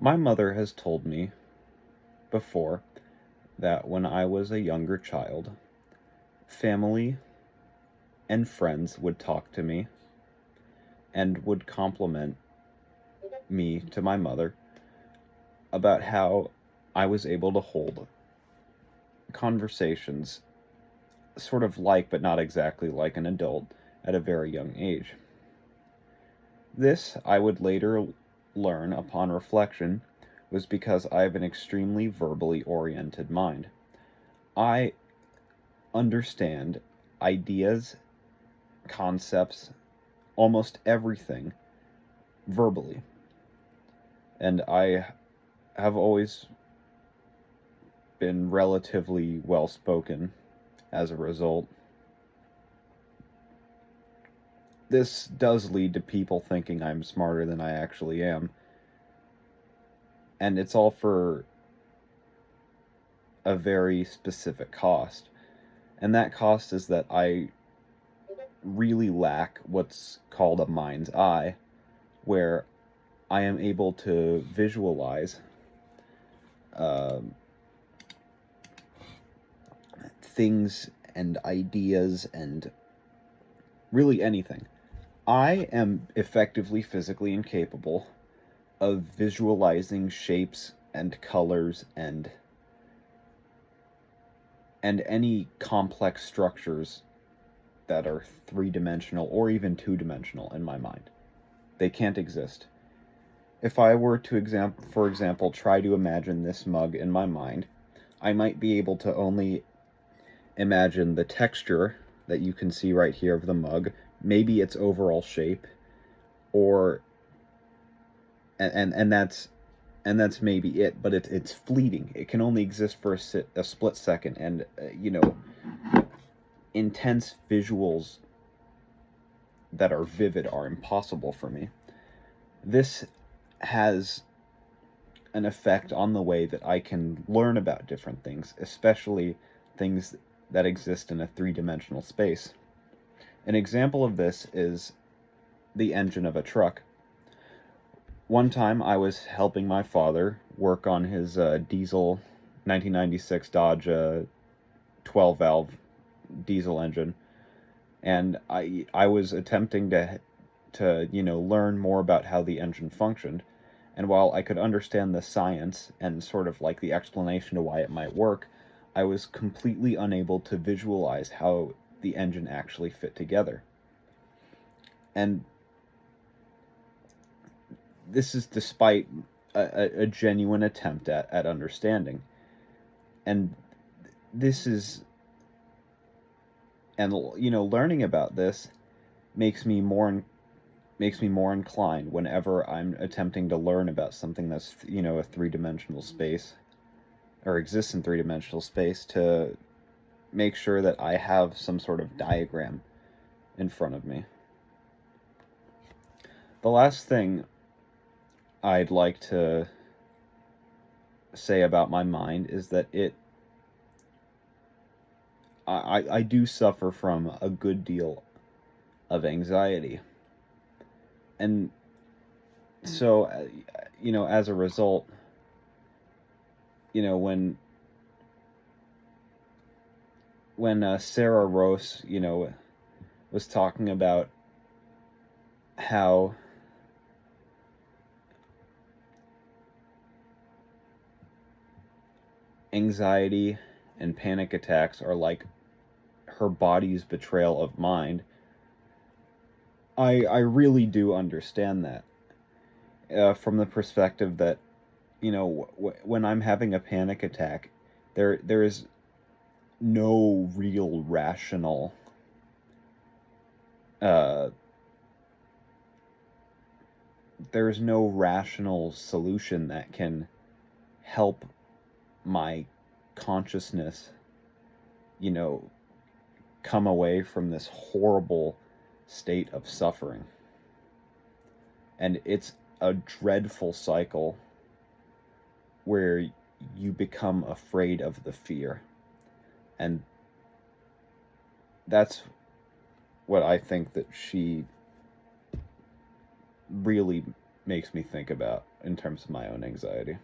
My mother has told me before that when I was a younger child, family and friends would talk to me and would compliment me to my mother about how I was able to hold conversations sort of like, but not exactly like, an adult at a very young age. This, I would later learn upon reflection, was because I have an extremely verbally oriented mind. I understand ideas, concepts, almost everything verbally. And I have always been relatively well spoken as a result. This does lead to people thinking I'm smarter than I actually am. And it's all for a very specific cost. And that cost is that I really lack what's called a mind's eye, where I am able to visualize um, things and ideas and really anything. I am effectively physically incapable of visualizing shapes and colors and any complex structures that are three-dimensional or even two-dimensional in my mind. They can't exist. If I were to, for example, try to imagine this mug in my mind, I might be able to only imagine the texture that you can see right here of the mug, maybe its overall shape, or and that's maybe it. But it's fleeting. It can only exist for a split second, and intense visuals that are vivid are impossible for me. This has an effect on the way that I can learn about different things, especially things that exist in a three-dimensional space. An example of this is the engine of a truck. One time I was helping my father work on his diesel 1996 Dodge 12-valve diesel engine, and I was attempting to learn more about how the engine functioned. And while I could understand the science and sort of like the explanation to why it might work, I was completely unable to visualize how the engine actually fit together. And this is despite a genuine attempt at understanding. And this is, and learning about this makes me more inclined whenever I'm attempting to learn about something that's a three-dimensional space or exists in three-dimensional space, to make sure that I have some sort of diagram in front of me. The last thing I'd like to say about my mind is that I do suffer from a good deal of anxiety. And so, as a result, when Sarah Rose, was talking about how anxiety and panic attacks are like her body's betrayal of mind, I really do understand that, from the perspective that when I'm having a panic attack, there is no real rational uh, there's no rational solution that can help my consciousness, come away from this horrible state of suffering. And it's a dreadful cycle where you become afraid of the fear. And that's what I think that she really makes me think about in terms of my own anxiety.